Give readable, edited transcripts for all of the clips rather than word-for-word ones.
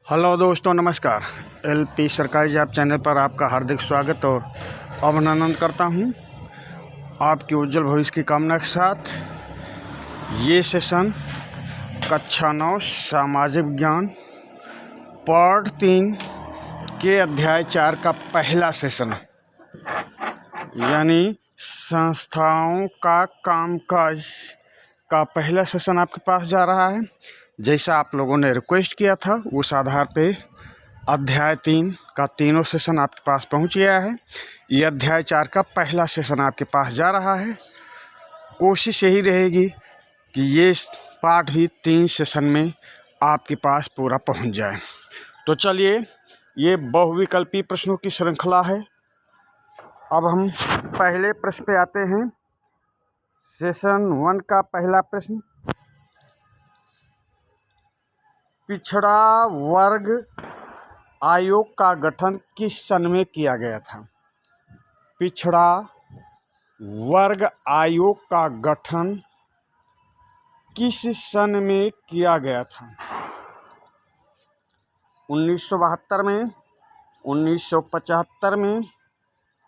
Hello दोस्तों, नमस्कार। LP सरकारी जॉब चैनल पर आपका हार्दिक स्वागत और अभिनंदन करता हूं। आपके उज्जवल भविष्य की कामना के साथ ये सेशन कक्षा 9 सामाजिक विज्ञान पार्ट 3 के अध्याय 4 का पहला सेशन यानी संस्थाओं का कामकाज का पहला सेशन आपके पास जा रहा है। जैसा आप लोगों ने रिक्वेस्ट किया था उस आधार पे अध्याय 3 का तीनों सेशन आपके पास पहुंच गया है। ये अध्याय 4 का पहला सेशन आपके पास जा रहा है। कोशिश यही रहेगी कि ये पाठ भी 3 सेशन में आपके पास पूरा पहुंच जाए। तो चलिए, ये बहुविकल्पी प्रश्नों की श्रृंखला है। अब हम पहले प्रश्न पे आते हैं। सेशन 1 का पहला प्रश्न, पिछड़ा वर्ग आयोग का गठन किस सन में किया गया था? पिछड़ा वर्ग आयोग का गठन किस सन में किया गया था? 1972 में, 1975 में,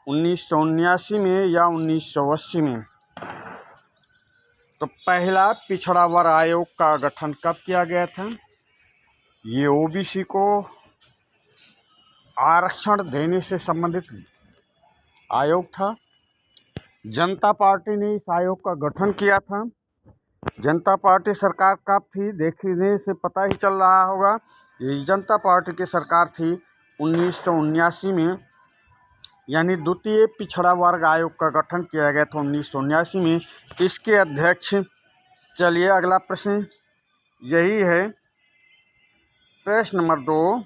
1979 में या 1980 में? तो पहला पिछड़ा वर्ग आयोग का गठन कब किया गया था? ये ओबीसी को आरक्षण देने से संबंधित आयोग था। जनता पार्टी ने इस आयोग का गठन किया था। जनता पार्टी सरकार कब थी? देखने से पता ही चल रहा होगा। ये जनता पार्टी की सरकार थी 1979 में, यानी द्वितीय पिछड़ा वर्ग आयोग का गठन किया गया था 1979 में। इसके अध्यक्ष, चलिए अगला प्रश्न यही है। प्रश्न नंबर 2,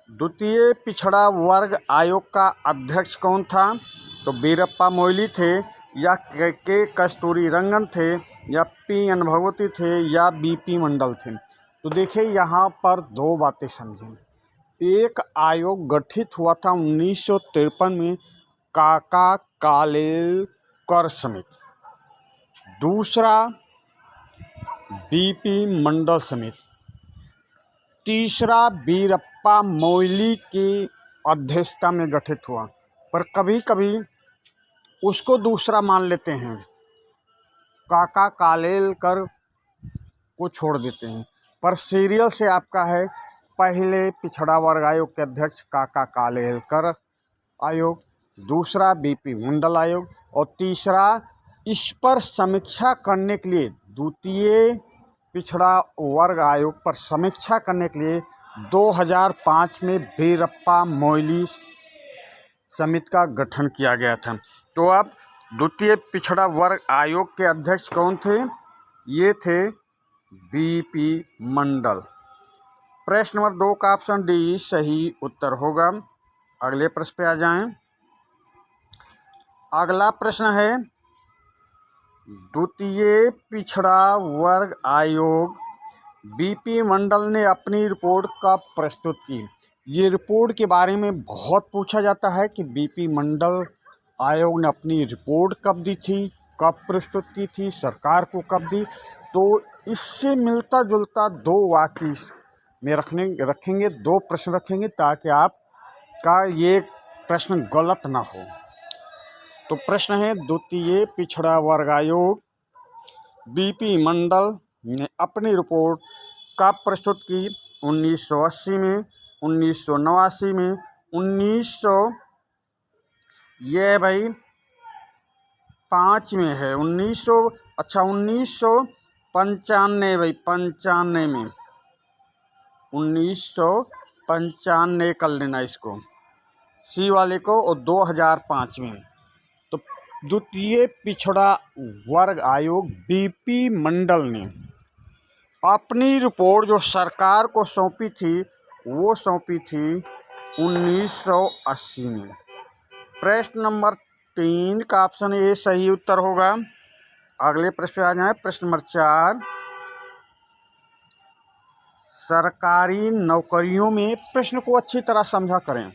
द्वितीय पिछड़ा वर्ग आयोग का अध्यक्ष कौन था? तो वीरप्पा मोइली थे, या के कस्तूरी रंगन थे, या पी एन भगवती थे, या बीपी मंडल थे? तो देखिए, यहाँ पर दो बातें समझें। एक आयोग गठित हुआ था 1953 में काका कालेलकर समिति, दूसरा बीपी मंडल समिति, तीसरा वीरप्पा मोइली की अध्यक्षता में गठित हुआ। पर कभी कभी उसको दूसरा मान लेते हैं, काका कालेलकर को छोड़ देते हैं। पर सीरियल से आपका है, पहले पिछड़ा वर्ग आयोग के अध्यक्ष काका कालेलकर आयोग, दूसरा बीपी मंडल आयोग, और तीसरा इस पर समीक्षा करने के लिए, द्वितीय पिछड़ा वर्ग आयोग पर समीक्षा करने के लिए 2005 में वीरप्पा मोइली समिति का गठन किया गया था। तो अब द्वितीय पिछड़ा वर्ग आयोग के अध्यक्ष कौन थे? ये थे बीपी मंडल। प्रश्न नंबर 2 का ऑप्शन डी सही उत्तर होगा। अगले प्रश्न पे आ जाएं। अगला प्रश्न है, द्वितीय पिछड़ा वर्ग आयोग बीपी मंडल ने अपनी रिपोर्ट कब प्रस्तुत की? ये रिपोर्ट के बारे में बहुत पूछा जाता है कि बीपी मंडल आयोग ने अपनी रिपोर्ट कब दी थी, कब प्रस्तुत की थी, सरकार को कब दी। तो इससे मिलता जुलता दो वाक्य में रखेंगे, दो प्रश्न रखेंगे, ताकि आपका ये प्रश्न गलत ना हो। तो प्रश्न है, द्वितीय पिछड़ा वर्ग आयोग बीपी मंडल ने अपनी रिपोर्ट कब प्रस्तुत की? 1980 में, 1989 में, 1905 में है, 1995 भाई, 95 में, 1995 कर लेना इसको, सी वाले को, और 2005 में। तो द्वितीय पिछड़ा वर्ग आयोग बीपी मंडल ने अपनी रिपोर्ट जो सरकार को सौंपी थी, वो सौंपी थी 1980 में। प्रश्न नंबर 3 का ऑप्शन ए सही उत्तर होगा। अगले प्रश्न आ जाए। प्रश्न नंबर 4, सरकारी नौकरियों में, प्रश्न को अच्छी तरह समझा करें।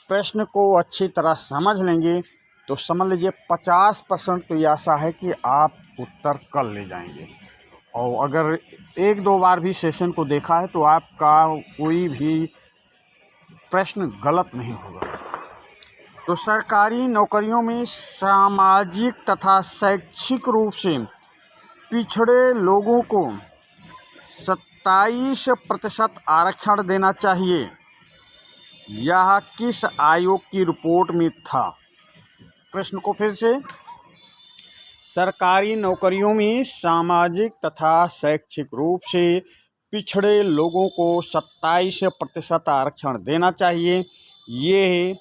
प्रश्न को अच्छी तरह समझ लेंगे तो समझ लीजिए 50% तो ये आशा है कि आप उत्तर कर ले जाएंगे। और अगर एक दो बार भी सेशन को देखा है तो आपका कोई भी प्रश्न गलत नहीं होगा। तो सरकारी नौकरियों में सामाजिक तथा शैक्षिक रूप से पिछड़े लोगों को 27% आरक्षण देना चाहिए। यह किस आयोग की रिपोर्ट में था? प्रश्न को फिर से, सरकारी नौकरियों में सामाजिक तथा शैक्षिक रूप से पिछड़े लोगों को 27% आरक्षण देना चाहिए। ये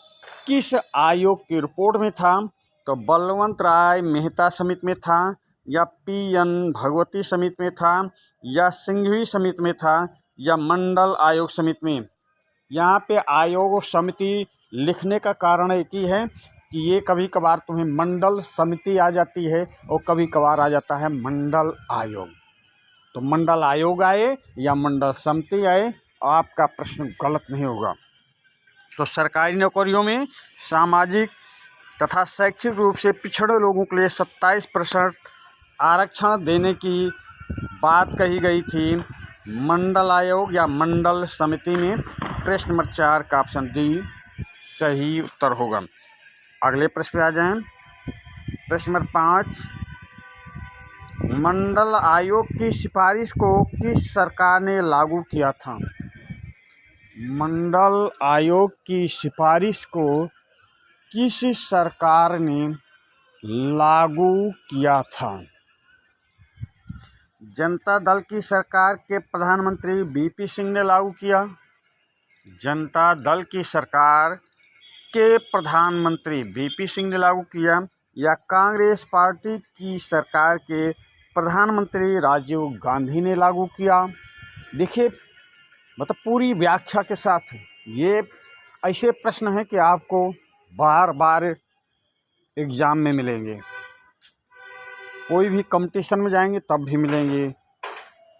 किस आयोग की रिपोर्ट में था? तो बलवंत राय मेहता समिति में था, या PN भगवती समिति में था, या सिंघवी समिति में था, या मंडल आयोग समिति में? यहाँ पे आयोग और समिति लिखने का कारण एक ही है कि ये कभी कभार तुम्हें मंडल समिति आ जाती है और कभी कभार आ जाता है मंडल आयोग। तो मंडल आयोग आए या मंडल समिति आए, आपका प्रश्न गलत नहीं होगा। तो सरकारी नौकरियों में सामाजिक तथा शैक्षिक रूप से पिछड़े लोगों के लिए 27% आरक्षण देने की बात कही गई थी मंडल आयोग या मंडल समिति में। प्रश्न नंबर 4 का ऑप्शन डी सही उत्तर होगा। अगले प्रश्न पे आ जाएं। प्रश्न नंबर 5, मंडल आयोग की सिफारिश को किस सरकार ने लागू किया था? मंडल आयोग की सिफारिश को किस सरकार ने लागू किया था? जनता दल की सरकार के प्रधानमंत्री VP सिंह ने लागू किया, जनता दल की सरकार के प्रधानमंत्री VP सिंह ने लागू किया, या कांग्रेस पार्टी की सरकार के प्रधानमंत्री राजीव गांधी ने लागू किया? देखिए, मतलब पूरी व्याख्या के साथ ये ऐसे प्रश्न हैं कि आपको बार बार एग्ज़ाम में मिलेंगे, कोई भी कंपटीशन में जाएंगे तब भी मिलेंगे,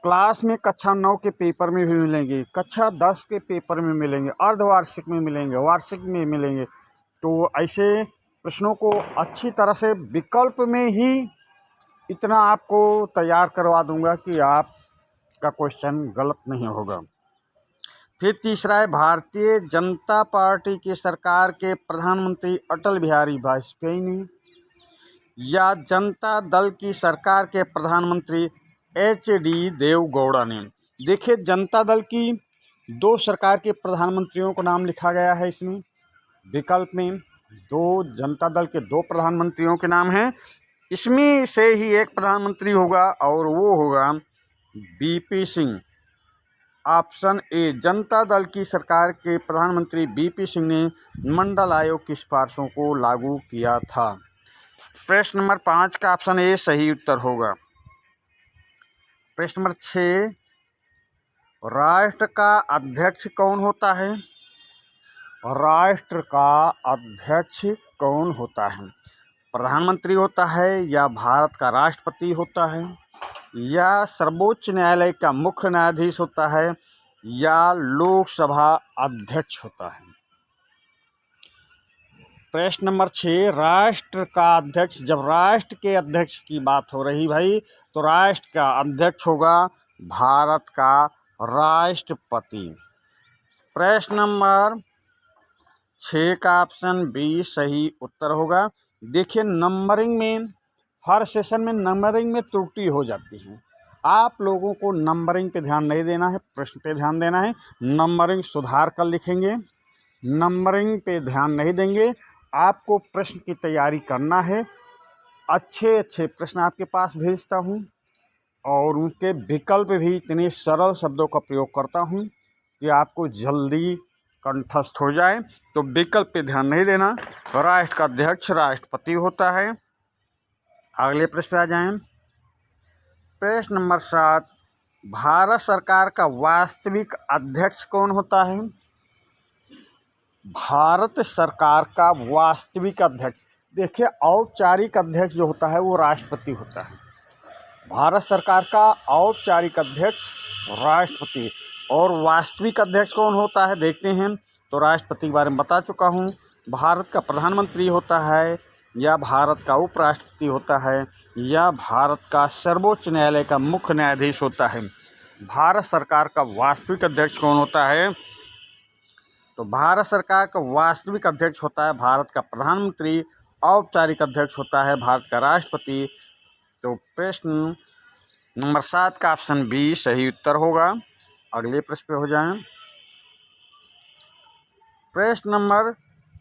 क्लास में कक्षा 9 के पेपर में भी मिलेंगे, कक्षा 10 के पेपर में मिलेंगे, अर्धवार्षिक में मिलेंगे, वार्षिक में मिलेंगे। तो ऐसे प्रश्नों को अच्छी तरह से विकल्प में ही इतना आपको तैयार करवा दूंगा कि आपका क्वेश्चन गलत नहीं होगा। फिर तीसरा है, भारतीय जनता पार्टी की सरकार के प्रधानमंत्री अटल बिहारी वाजपेयी ने, या जनता दल की सरकार के प्रधानमंत्री HD देवगौड़ा ने? देखिए, जनता दल की 2 सरकार के प्रधानमंत्रियों का नाम लिखा गया है इसमें विकल्प में। 2 जनता दल के 2 प्रधानमंत्रियों के नाम हैं, इसमें से ही एक प्रधानमंत्री होगा और वो होगा VP Singh. Option A, Janata Dal की सरकार के प्रधानमंत्री VP सिंह ने मंडल आयोग की सिफारिशों को लागू किया था। प्रश्न नंबर 5 का ऑप्शन ए सही उत्तर होगा। प्रश्न नंबर 6, राष्ट्र का अध्यक्ष कौन होता है? राष्ट्र का अध्यक्ष कौन होता है? प्रधानमंत्री होता है, या भारत का राष्ट्रपति होता है, या सर्वोच्च न्यायालय का मुख्य न्यायाधीश होता है, या लोकसभा अध्यक्ष होता है? प्रश्न नंबर 6, राष्ट्र का अध्यक्ष, जब राष्ट्र के अध्यक्ष की बात हो रही भाई, तो राष्ट्र का अध्यक्ष होगा भारत का राष्ट्रपति। प्रश्न नंबर 6 का ऑप्शन बी सही उत्तर होगा। देखिए, नंबरिंग में हर सेशन में नंबरिंग में त्रुटि हो जाती है। आप लोगों को नंबरिंग पे ध्यान नहीं देना है, प्रश्न पे ध्यान देना है। नंबरिंग सुधार कर लिखेंगे, नंबरिंग पे ध्यान नहीं देंगे। आपको प्रश्न की तैयारी करना है। अच्छे अच्छे प्रश्न आपके पास भेजता हूँ और उनके विकल्प भी इतने सरल शब्दों का प्रयोग करता हूँ कि आपको जल्दी कंठस्थ हो जाए। तो विकल्प पे ध्यान नहीं देना। राष्ट्र का अध्यक्ष राष्ट्रपति होता है। अगले प्रश्न पे आ जाएं। प्रश्न नंबर 7, भारत सरकार का वास्तविक अध्यक्ष कौन होता है? भारत सरकार का वास्तविक अध्यक्ष, देखिए, औपचारिक अध्यक्ष जो होता है वो राष्ट्रपति होता है। भारत सरकार का औपचारिक अध्यक्ष राष्ट्रपति, और वास्तविक अध्यक्ष कौन होता है देखते हैं। तो राष्ट्रपति के बारे में बता चुका हूँ। भारत का प्रधानमंत्री होता है या भारत का उपराष्ट्रपति होता है या भारत का सर्वोच्च न्यायालय का मुख्य न्यायाधीश होता है। भारत सरकार का वास्तविक अध्यक्ष कौन होता है? तो भारत सरकार का वास्तविक अध्यक्ष होता है भारत का प्रधानमंत्री, औपचारिक अध्यक्ष होता है भारत का राष्ट्रपति। तो प्रश्न नंबर 7 का ऑप्शन बी सही उत्तर होगा। अगले प्रश्न पे हो जाएं। प्रश्न नंबर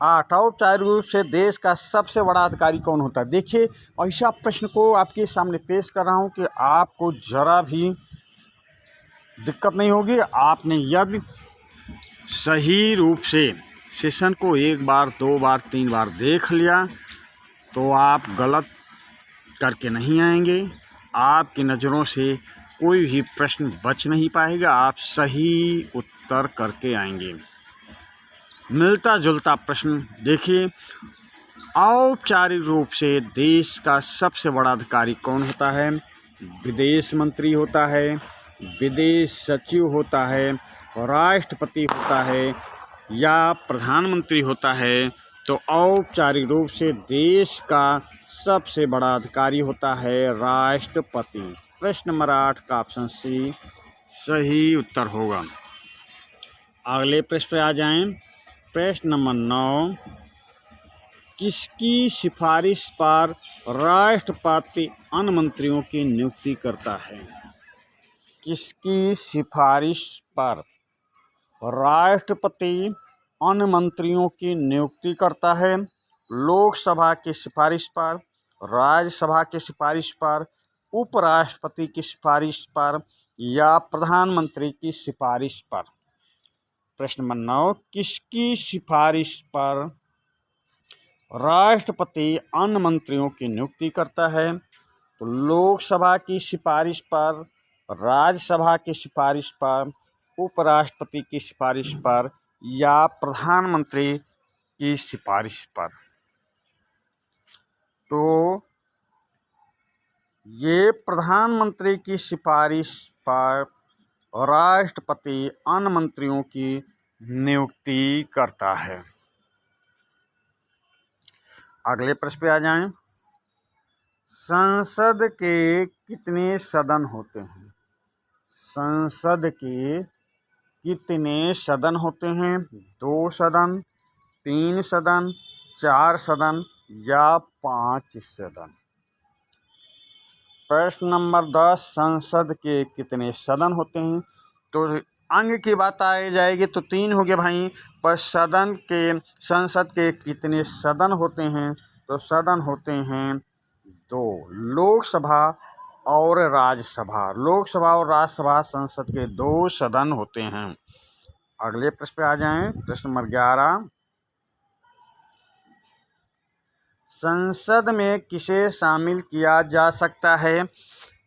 8, औपचारिक रूप से देश का सबसे बड़ा अधिकारी कौन होता है? देखिए, ऐसा प्रश्न को आपके सामने पेश कर रहा हूँ कि आपको जरा भी दिक्कत नहीं होगी। आपने यदि सही रूप से सेशन को 1 बार 2 बार 3 बार देख लिया तो आप गलत करके नहीं आएंगे। आपकी नज़रों से कोई भी प्रश्न बच नहीं पाएगा, आप सही उत्तर करके आएंगे। मिलता जुलता प्रश्न देखिए, औपचारिक रूप से देश का सबसे बड़ा अधिकारी कौन होता है? विदेश मंत्री होता है, विदेश सचिव होता है, राष्ट्रपति होता है या प्रधानमंत्री होता है? तो औपचारिक रूप से देश का सबसे बड़ा अधिकारी होता है राष्ट्रपति। प्रश्न नंबर 8 का ऑप्शन सी सही उत्तर होगा। अगले प्रश्न पे आ जाएं। प्रश्न नंबर 9, किसकी सिफारिश पर राष्ट्रपति अन्य मंत्रियों की नियुक्ति करता है? किसकी सिफारिश पर राष्ट्रपति अन्य मंत्रियों की नियुक्ति करता है? लोकसभा की सिफारिश पर, राज्यसभा की सिफारिश पर, उपराष्ट्रपति की सिफारिश पर या प्रधानमंत्री की सिफारिश पर? प्रश्न नंबर 9, किसकी सिफारिश पर राष्ट्रपति अन्य मंत्रियों की नियुक्ति करता है? तो लोकसभा की सिफारिश पर, राज्यसभा की सिफारिश पर, उपराष्ट्रपति की सिफारिश पर या प्रधानमंत्री की सिफारिश पर? तो ये प्रधानमंत्री की सिफारिश पर राष्ट्रपति अन्य मंत्रियों की नियुक्ति करता है। अगले प्रश्न पे आ जाएं। संसद के कितने सदन होते हैं? संसद के कितने सदन होते हैं? 2 सदन, 3 सदन, 4 सदन या 5 सदन? प्रश्न नंबर 10, संसद के कितने सदन होते हैं? तो अंग की बात आ जाएगी तो 3 हो गए भाई, पर संसद के कितने सदन होते हैं? तो सदन होते हैं 2, लोकसभा और राज्यसभा। लोकसभा और राज्यसभा संसद के 2 सदन होते हैं। अगले प्रश्न पे आ जाएं। प्रश्न नंबर 11, संसद में किसे शामिल किया जा सकता है?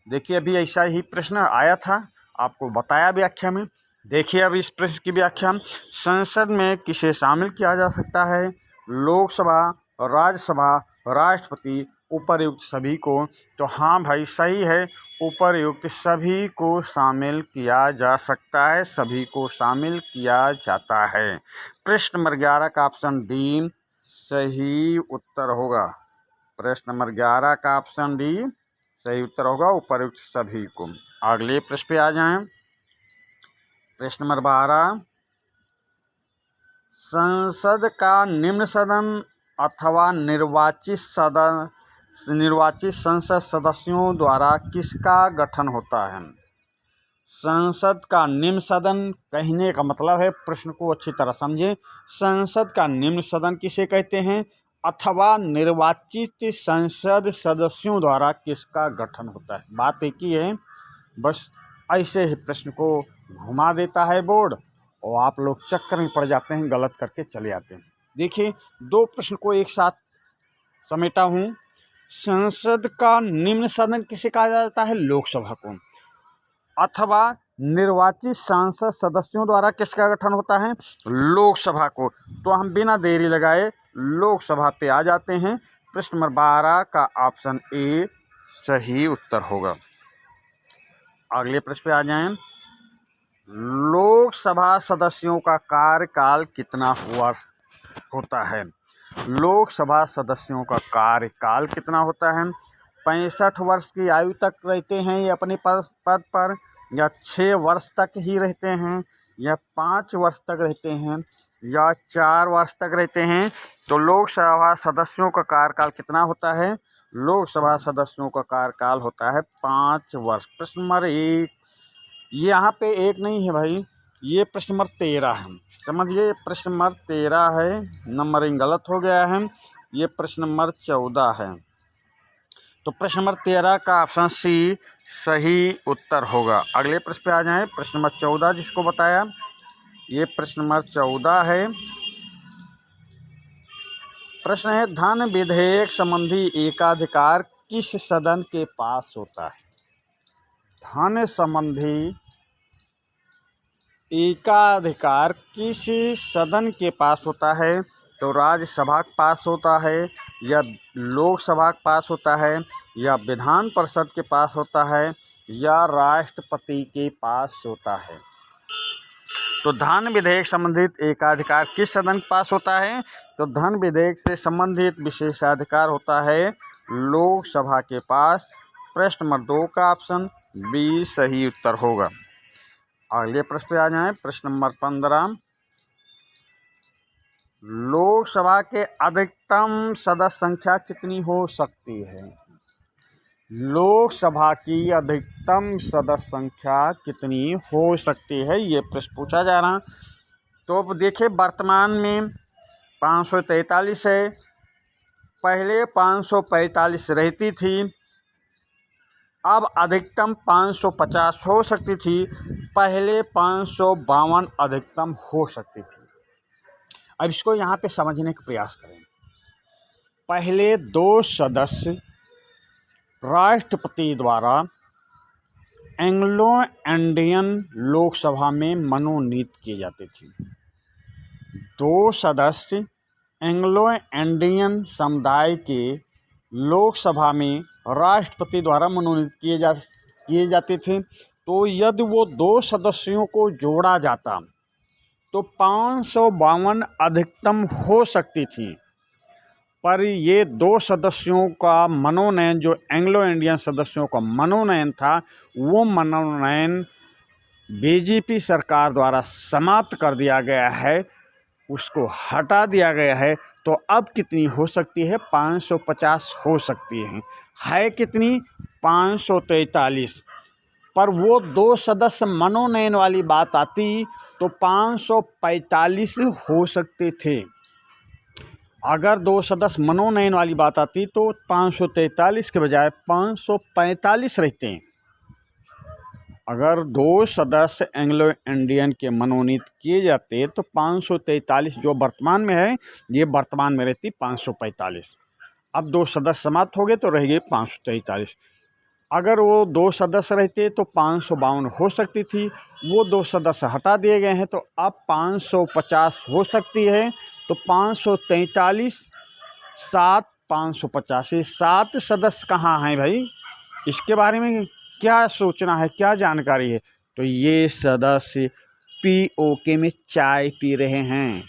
देखिए, अभी ऐसा ही प्रश्न आया था, आपको बताया व्याख्या में। देखिए अब इस प्रश्न की व्याख्या। संसद में किसे शामिल किया जा सकता है? लोकसभा, राज्यसभा, राष्ट्रपति, उपर्युक्त सभी को। तो हाँ भाई सही है, उपर्युक्त सभी को शामिल किया जा सकता है, सभी को शामिल किया जाता है। प्रश्न नंबर 11 का ऑप्शन डी सही उत्तर होगा। प्रश्न नंबर 11 का ऑप्शन डी सही उत्तर होगा, उपर्युक्त सभी को। अगले प्रश्न पे आ जाएं। प्रश्न नंबर 12, संसद का निम्न सदन अथवा निर्वाचित संसद सदस्यों द्वारा किसका गठन होता है? संसद का निम्न सदन कहने का मतलब है, प्रश्न को अच्छी तरह समझें, संसद का निम्न सदन किसे कहते हैं अथवा निर्वाचित संसद सदस्यों द्वारा किसका गठन होता है। बात एक ही है, बस ऐसे ही प्रश्न को घुमा देता है बोर्ड और आप लोग चक्कर में पड़ जाते हैं, गलत करके चले आते हैं। देखिए 2 प्रश्न को एक साथ समेटा हूँ। संसद का निम्न सदन किसे कहा जाता है? लोकसभा को। अथवा निर्वाचित सांसद सदस्यों द्वारा किसका गठन होता है? लोकसभा को। तो हम बिना देरी लगाए लोकसभा पे आ जाते हैं। प्रश्न नंबर 12 का ऑप्शन ए सही उत्तर होगा। अगले प्रश्न पे आ जाएं। लोकसभा सदस्यों का कार्यकाल कितना हुआ होता है? लोकसभा सदस्यों का कार्यकाल कितना होता है? 65 वर्ष की आयु तक रहते हैं ये अपने पद पर, या 6 वर्ष तक ही रहते हैं, या 5 वर्ष तक रहते हैं, या 4 वर्ष तक रहते हैं? तो लोकसभा सदस्यों का कार्यकाल कितना होता है? लोकसभा सदस्यों का कार्यकाल होता है 5 वर्ष। प्रश्न नंबर 1, ये यहाँ पे 1 नहीं है भाई, ये प्रश्न नंबर 13 है, समझिए। प्रश्न नंबर 13 है, नंबरिंग गलत हो गया है, ये प्रश्न नंबर 14 है। तो प्रश्न नंबर 13 का ऑप्शन सी सही उत्तर होगा। अगले प्रश्न पे आ जाएं। प्रश्न नंबर 14 जिसको बताया, ये प्रश्न नंबर 14 है। प्रश्न है, धन विधेयक संबंधी एकाधिकार किस सदन के पास होता है? धन संबंधी एकाधिकार किस सदन के पास होता है? तो राज्यसभा के पास होता है, या लोकसभा के पास होता है, या विधान परिषद के पास होता है, या राष्ट्रपति के पास होता है? तो धन विधेयक संबंधित एकाधिकार किस सदन के पास होता है? तो धन विधेयक से संबंधित विशेषाधिकार होता है लोकसभा के पास। प्रश्न नंबर 2 का ऑप्शन बी सही उत्तर होगा। अगले प्रश्न पे आ जाएं। प्रश्न नंबर 15, लोकसभा के अधिकतम सदस्य संख्या कितनी हो सकती है? लोकसभा की अधिकतम सदस्य संख्या कितनी हो सकती है, ये प्रश्न पूछा जा रहा। तो अब देखिए, वर्तमान में 543 है, पहले 545 रहती थी, अब अधिकतम 550 हो सकती थी, पहले 552 अधिकतम हो सकती थी। अब इसको यहाँ पे समझने का प्रयास करें। पहले 2 सदस्य राष्ट्रपति द्वारा एंग्लो इंडियन लोकसभा में मनोनीत किए जाते थे। 2 सदस्य एंग्लो इंडियन समुदाय के लोकसभा में राष्ट्रपति द्वारा मनोनीत किए जाते थे। तो यदि वो 2 सदस्यों को जोड़ा जाता तो 552 अधिकतम हो सकती थी, पर ये 2 सदस्यों का मनोनयन, जो एंग्लो इंडियन सदस्यों का मनोनयन था, वो मनोनयन बीजेपी सरकार द्वारा समाप्त कर दिया गया है, उसको हटा दिया गया है। तो अब कितनी हो सकती है? 550 हो सकती है कितनी? 543। पर वो 2 सदस्य मनोनयन वाली बात आती तो 545 हो सकते थे। अगर 2 सदस्य मनोनयन वाली बात आती तो 543 के बजाय 545 रहते हैं। अगर 2 सदस्य एंग्लो इंडियन के मनोनीत किए जाते तो 543 जो वर्तमान में है, ये वर्तमान में रहती 545। अब 2 सदस्य समाप्त हो गए तो रह गए 543। अगर वो 2 सदस्य रहते तो 552 हो सकती थी, वो 2 सदस्य हटा दिए गए हैं, तो अब 550 हो सकती है। तो 543 7 550, 7 सदस्य कहाँ हैं भाई? इसके बारे में क्या सोचना है, क्या जानकारी है? तो ये सदस्य पीओके में चाय पी रहे हैं।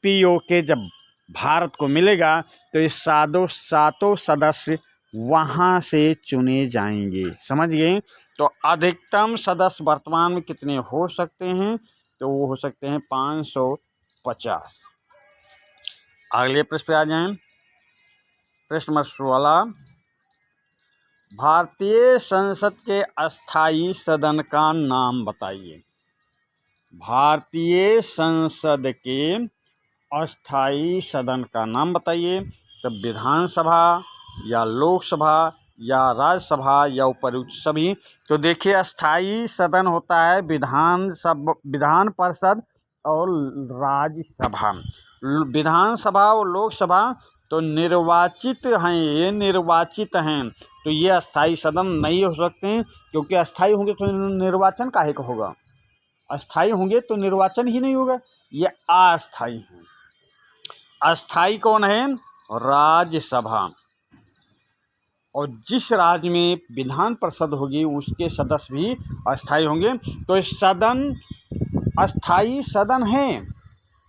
पीओके जब भारत को मिलेगा तो ये सातों सदस्य वहाँ से चुने जाएंगे, समझ गए? तो अधिकतम सदस्य वर्तमान में कितने हो सकते हैं? तो वो हो सकते हैं 550। अगले प्रश्न पे आ जाएं। प्रश्न नंबर 16, भारतीय संसद के अस्थाई सदन का नाम बताइए। भारतीय संसद के अस्थाई सदन का नाम बताइए। तो विधानसभा, या लोकसभा, या राज्यसभा, या उपयुक्त सभी। तो देखिए, अस्थाई सदन होता है विधान परिषद और राज्यसभा। विधानसभा और लोकसभा तो निर्वाचित हैं, ये निर्वाचित हैं, तो ये अस्थाई सदन नहीं हो सकते हैं, क्योंकि अस्थाई होंगे तो निर्वाचन काहे का होगा? अस्थाई होंगे तो निर्वाचन ही नहीं होगा। ये अस्थाई हैं। अस्थाई कौन है? राज्यसभा। और जिस राज्य में विधान परिषद होगी उसके सदस्य भी अस्थाई होंगे। तो इस सदन अस्थाई सदन है,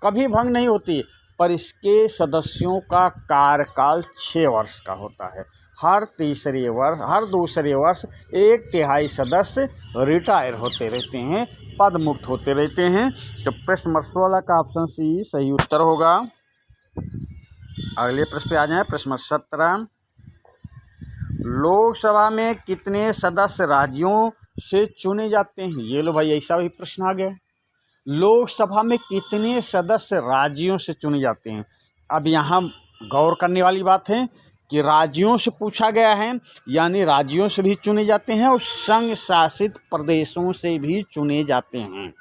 कभी भंग नहीं होती। पर इसके सदस्यों का कार्यकाल 6 वर्ष का होता है। हर दूसरे वर्ष 1/3 सदस्य रिटायर होते रहते हैं, पद मुक्त होते रहते हैं। तो प्रश्न नंबर 16 का ऑप्शन सी सही उत्तर होगा। अगले प्रश्न पे आ जाएं। प्रश्न नंबर 17, लोकसभा में कितने सदस्य राज्यों से चुने जाते हैं? ये लो भाई, ऐसा भी प्रश्न आ गया। लोकसभा में कितने सदस्य राज्यों से चुने जाते हैं? अब यहाँ गौर करने वाली बात है कि राज्यों से पूछा गया है, यानी राज्यों से भी चुने जाते हैं और संघ शासित प्रदेशों से भी चुने जाते हैं।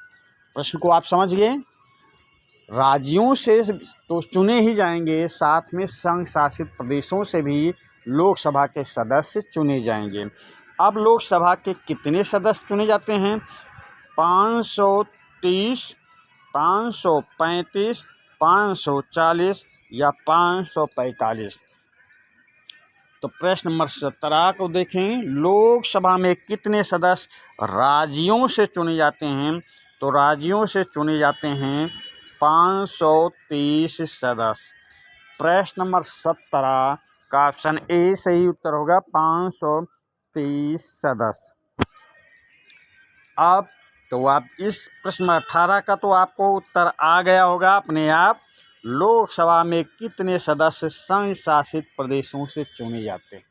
प्रश्न को आप समझ गए। राज्यों से तो चुने ही जाएंगे, साथ में संघ शासित प्रदेशों से भी लोकसभा के सदस्य चुने जाएंगे। अब लोकसभा के कितने सदस्य चुने जाते हैं? 530, 535, 540 या 545? तो प्रश्न नंबर 17 को देखें। लोकसभा में कितने सदस्य राज्यों से चुने जाते हैं? तो राज्यों से चुने जाते हैं 530 सदस्य। प्रश्न नंबर 17 का ऑप्शन ए सही उत्तर होगा, 530 सदस्य। अब तो आप इस प्रश्न 18 का तो आपको उत्तर आ गया होगा अपने आप। लोकसभा में कितने सदस्य संघ शासित प्रदेशों से चुने जाते हैं?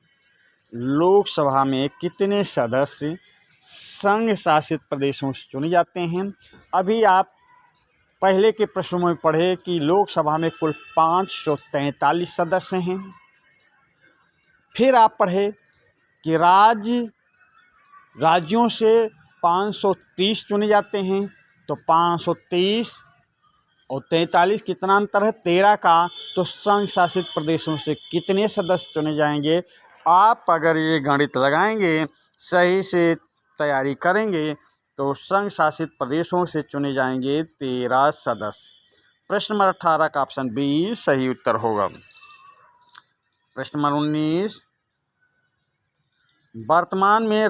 लोकसभा में कितने सदस्य संघ शासित प्रदेशों से चुने जाते हैं? अभी आप पहले के प्रश्नों में पढ़े कि लोकसभा में कुल 543 सदस्य हैं। फिर आप पढ़े कि राज्यों से 530 चुने जाते हैं। तो 530 और 43 कितना अंतर है? 13 का। तो संघ शासित प्रदेशों से कितने सदस्य चुने जाएंगे? आप अगर ये गणित लगाएंगे, सही से तैयारी करेंगे, तो संघ शासित प्रदेशों से चुने जाएंगे 13 सदस्य। प्रश्न नंबर 18 का ऑप्शन बी सही उत्तर होगा। प्रश्न नंबर 19, वर्तमान में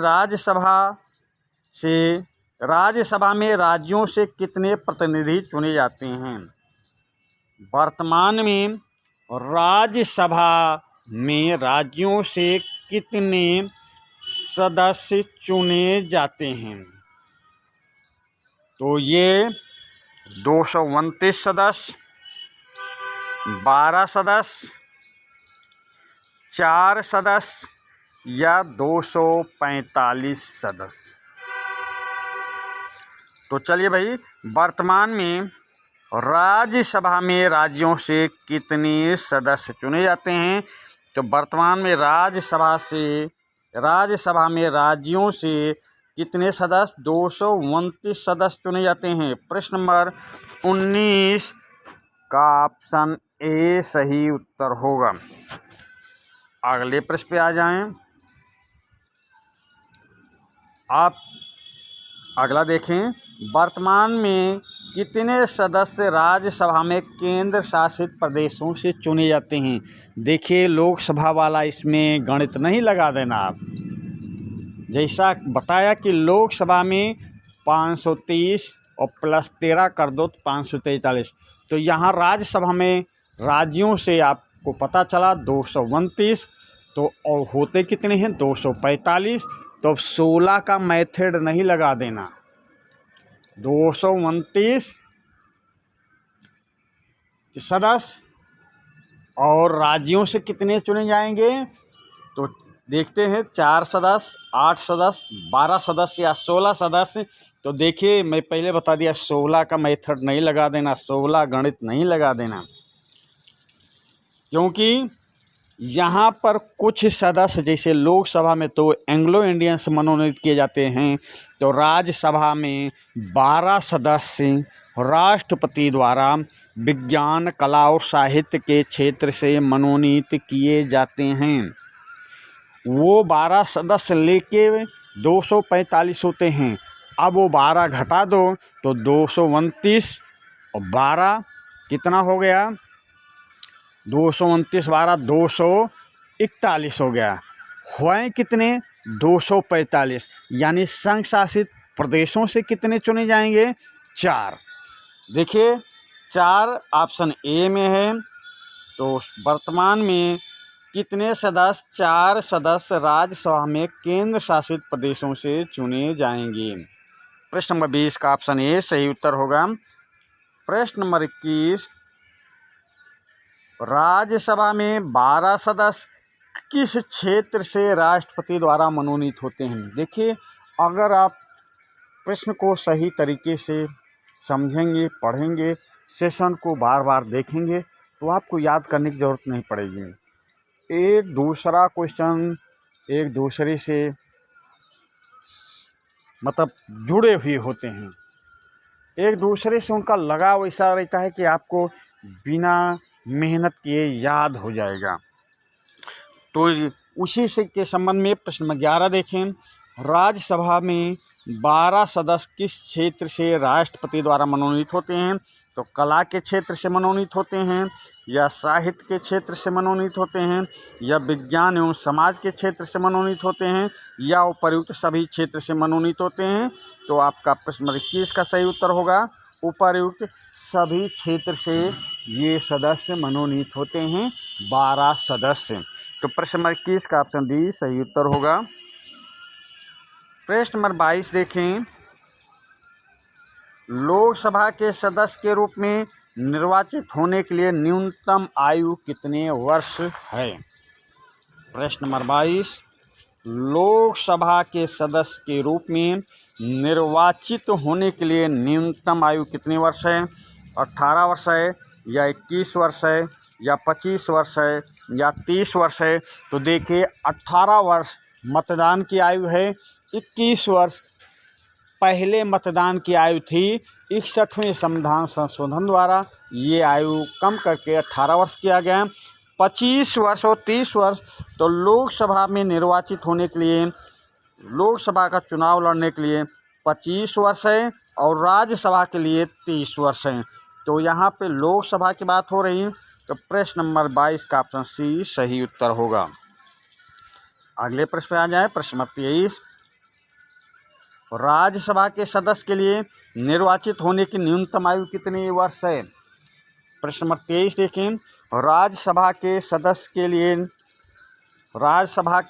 राज्यसभा में राज्यों से कितने प्रतिनिधि चुने जाते हैं? वर्तमान में राज्यसभा में राज्यों से कितने सदस्य चुने जाते हैं? तो ये 229 सदस्य, 12 सदस्य, 4 सदस्य या 245 सदस्य? तो चलिए भाई, वर्तमान में राज्यसभा में राज्यों से कितने सदस्य चुने जाते हैं? तो वर्तमान में राज्यसभा में राज्यों से कितने सदस्य? 229 सदस्य चुने जाते हैं। प्रश्न नंबर 19 का ऑप्शन ए सही उत्तर होगा। अगले प्रश्न पे आ जाएं। आप अगला देखें। वर्तमान में कितने सदस्य राज्यसभा में केंद्र शासित प्रदेशों से चुने जाते हैं? देखिए, लोकसभा वाला इसमें गणित नहीं लगा देना आप। जैसा बताया कि लोकसभा में 530 और प्लस 13 कर दो तो 543। तो यहाँ राज्यसभा में राज्यों से आपको पता चला 229, तो और होते कितने हैं? 245। तो 16 का मेथड नहीं लगा देना। 229 सदस्य और राज्यों से कितने चुने जाएंगे? तो देखते हैं, 4 सदस्य, 8 सदस्य, 12 सदस्य या 16 सदस्य। तो देखिए, मैं पहले बता दिया 16 का मेथड नहीं लगा देना, 16 गणित नहीं लगा देना, क्योंकि यहाँ पर कुछ सदस्य जैसे लोकसभा में तो एंग्लो इंडियंस मनोनीत किए जाते हैं, तो राज्यसभा में 12 सदस्य राष्ट्रपति द्वारा विज्ञान, कला और साहित्य के क्षेत्र से मनोनीत किए जाते हैं। वो 12 सदस्य लेके 245 होते हैं। अब वो 12 घटा दो तो 229 और 12 कितना हो गया? 229 12 241 हो गया। हुए कितने? 245। यानी संघ शासित प्रदेशों से कितने चुने जाएंगे? 4। देखिए, 4 ऑप्शन ए में है। तो वर्तमान में कितने सदस्य, 4 सदस्य राज्यसभा में केंद्र शासित प्रदेशों से चुने जाएंगे? प्रश्न नंबर 20 का ऑप्शन ए सही उत्तर होगा। प्रश्न नंबर 21, राज्यसभा में 12 सदस्य किस क्षेत्र से राष्ट्रपति द्वारा मनोनीत होते हैं? देखिए, अगर आप प्रश्न को सही तरीके से समझेंगे, पढ़ेंगे, सेशन को बार बार देखेंगे तो आपको याद करने की ज़रूरत नहीं पड़ेगी। एक दूसरा क्वेश्चन एक दूसरे से मतलब जुड़े हुए होते हैं, एक दूसरे से उनका लगाव ऐसा रहता है कि आपको बिना मेहनत किए याद हो जाएगा। तो उसी से के संबंध में प्रश्न नंबर 11 देखें। राज्यसभा में 12 सदस्य किस क्षेत्र से राष्ट्रपति द्वारा मनोनीत होते हैं? तो कला के क्षेत्र से मनोनीत होते हैं, या साहित्य के क्षेत्र से मनोनीत होते हैं, या विज्ञान एवं समाज के क्षेत्र से मनोनीत होते हैं, या उपर्युक्त सभी क्षेत्र से मनोनीत होते हैं? तो आपका प्रश्न नंबर 21 का सही उत्तर होगा उपर्युक्त सभी क्षेत्र से ये सदस्य मनोनीत होते हैं, 12 सदस्य। तो प्रश्न नंबर 21 का ऑप्शन डी सही उत्तर होगा। प्रश्न नंबर 22 देखें। लोकसभा के सदस्य के रूप में निर्वाचित होने के लिए न्यूनतम आयु कितने वर्ष है? प्रश्न नंबर 22, लोकसभा के सदस्य के रूप में निर्वाचित होने के लिए न्यूनतम आयु कितने वर्ष है? 18 वर्ष है, या 21 वर्ष है, या 25 वर्ष है, या 30 वर्ष है? तो देखिए, 18 वर्ष मतदान की आयु है, 21 वर्ष पहले मतदान की आयु थी। 61वें संविधान संशोधन द्वारा ये आयु कम करके 18 वर्ष किया गया। 25 वर्ष और 30 वर्ष तो लोकसभा में निर्वाचित होने के लिए, लोकसभा का चुनाव लड़ने के लिए 25 वर्ष है, और राज्यसभा के लिए 30 वर्ष है। तो यहाँ पे लोकसभा की बात हो रही है, तो प्रश्न नंबर 22 का ऑप्शन सी सही उत्तर होगा। अगले प्रश्न पे आ जाए। प्रश्न नंबर 23, राज्यसभा के सदस्य के लिए निर्वाचित होने की न्यूनतम आयु कितनी वर्ष है? प्रश्न नंबर 23 देखें। राज्यसभा के सदस्य के लिए, राज्यसभा